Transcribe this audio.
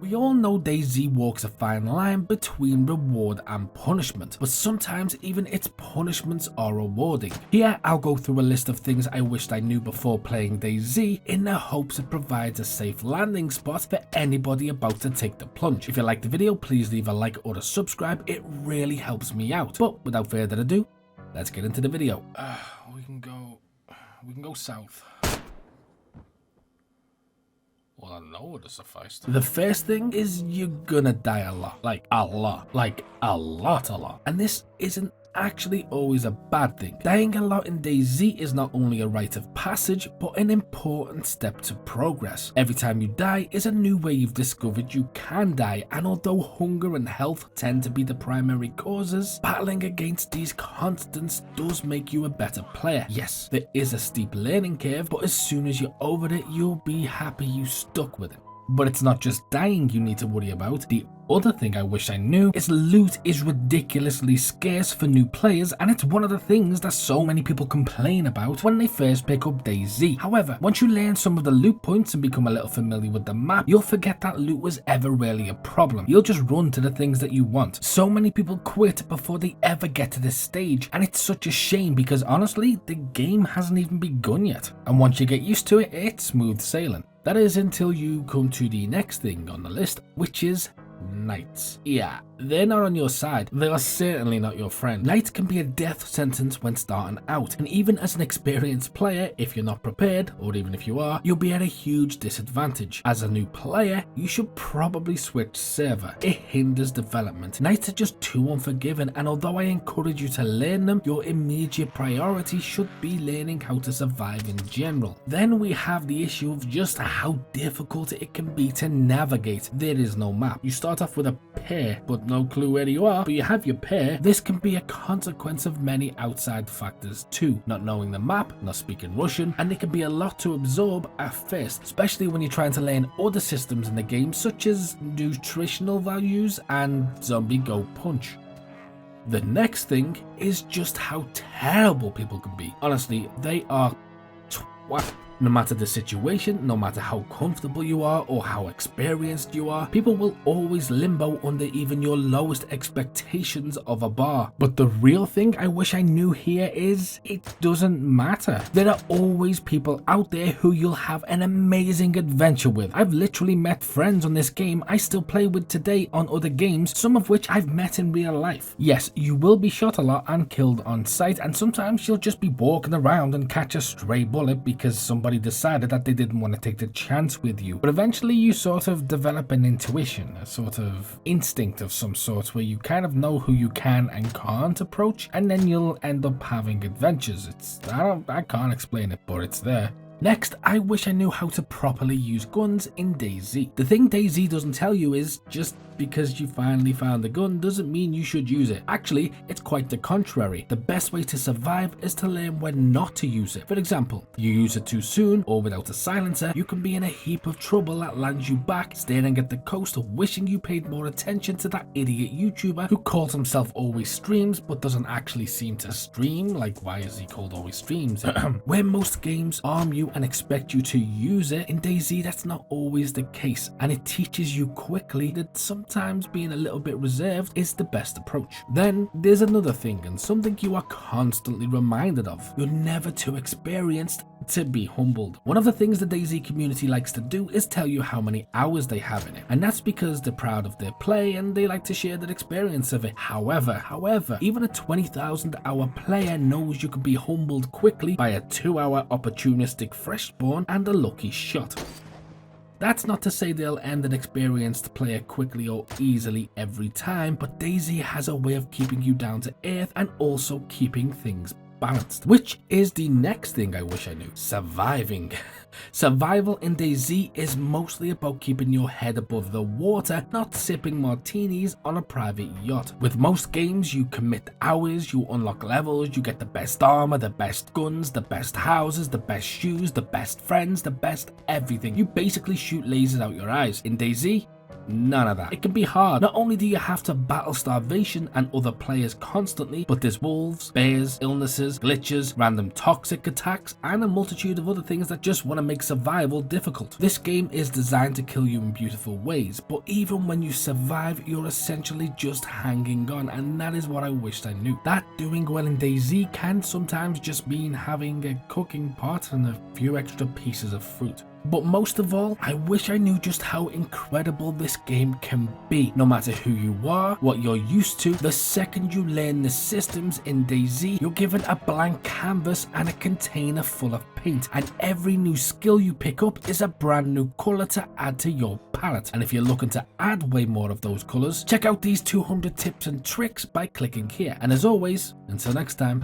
We all know DayZ walks a fine line between reward and punishment, but sometimes even its punishments are rewarding. Here I'll go through a list of things I wished I knew before playing DayZ in the hopes it provides a safe landing spot for anybody about to take the plunge. If you like the video, please leave a like or a subscribe, it really helps me out. But without further ado, let's get into the video. We can go south. Well, I know would have sufficed. The first thing is you're gonna die a lot. Like a lot. And this isn't actually always a bad thing. Dying a lot in DayZ is not only a rite of passage, but an important step to progress. Every time you die is a new way you've discovered you can die, and although hunger and health tend to be the primary causes, battling against these constants does make you a better player. Yes, there is a steep learning curve, but as soon as you're over it, you'll be happy you stuck with it. But it's not just dying you need to worry about. The other thing I wish I knew is loot is ridiculously scarce for new players, and it's one of the things that so many people complain about when they first pick up DayZ. However, once you learn some of the loot points and become a little familiar with the map, you'll forget that loot was ever really a problem. You'll just run to the things that you want. So many people quit before they ever get to this stage, and it's such a shame because honestly, the game hasn't even begun yet. And once you get used to it, it's smooth sailing. That is until you come to the next thing on the list, which is knights. Yeah, they're not on your side. They are certainly not your friend. Knights can be a death sentence when starting out, and even as an experienced player, if you're not prepared, or even if you are, you'll be at a huge disadvantage. As a new player, you should probably switch server. It hinders development. Knights are just too unforgiving, and although I encourage you to learn them, your immediate priority should be learning how to survive in general. Then we have the issue of just how difficult it can be to navigate. There is no map. You start off with a pair, but no clue where you are, but you have your pair. This can be a consequence of many outside factors too. Not knowing the map, not speaking Russian, and it can be a lot to absorb at first, especially when you're trying to learn other systems in the game such as nutritional values and zombie go punch. The next thing is just how terrible people can be. Honestly, they are twat. No matter the situation, no matter how comfortable you are or how experienced you are, people will always limbo under even your lowest expectations of a bar. But the real thing I wish I knew here is it doesn't matter. There are always people out there who you'll have an amazing adventure with. I've literally met friends on this game I still play with today on other games, some of which I've met in real life. Yes, you will be shot a lot and killed on sight, and sometimes you'll just be walking around and catch a stray bullet because somebody decided that they didn't want to take the chance with you. But eventually you sort of develop an intuition, a sort of instinct of some sort where you kind of know who you can and can't approach, and then you'll end up having adventures. I can't explain it, but it's there. Next, I wish I knew how to properly use guns in DayZ. The thing DayZ doesn't tell you is just because you finally found the gun doesn't mean you should use it. Actually, it's quite the contrary. The best way to survive is to learn when not to use it. For example, you use it too soon or without a silencer, you can be in a heap of trouble that lands you back staring at the coast wishing you paid more attention to that idiot YouTuber who calls himself Always Streams but doesn't actually seem to stream. Like, why is he called Always Streams? Where most games arm you and expect you to use it, in DayZ that's not always the case, and it teaches you quickly that sometimes being a little bit reserved is the best approach. Then there's another thing, and something you are constantly reminded of. You're never too experienced to be humbled. One of the things the DayZ community likes to do is tell you how many hours they have in it, and that's because they're proud of their play and they like to share their experience of it. However, even a 20,000 hour player knows you can be humbled quickly by a 2-hour opportunistic fresh spawn and a lucky shot. That's not to say they'll end an experienced player quickly or easily every time, but DayZ has a way of keeping you down to earth and also keeping things balanced, which is the next thing I wish I knew. Surviving. Survival in DayZ is mostly about keeping your head above the water, not sipping martinis on a private yacht. With most games, you commit hours, you unlock levels, you get the best armor, the best guns, the best houses, the best shoes, the best friends, the best everything. You basically shoot lasers out your eyes. In DayZ, None of that. It can be hard. Not only do you have to battle starvation and other players constantly, but there's wolves, bears, illnesses, glitches, random toxic attacks, and a multitude of other things that just want to make survival difficult. This game is designed to kill you in beautiful ways, but even when you survive, you're essentially just hanging on, and that is what I wished I knew. That doing well in DayZ can sometimes just mean having a cooking pot and a few extra pieces of fruit. But most of all, I wish I knew just how incredible this game can be. No matter who you are, what you're used to, the second you learn the systems in DayZ, you're given a blank canvas and a container full of paint, and every new skill you pick up is a brand new colour to add to your palette. And if you're looking to add way more of those colours, check out these 200 tips and tricks by clicking here. And as always, until next time.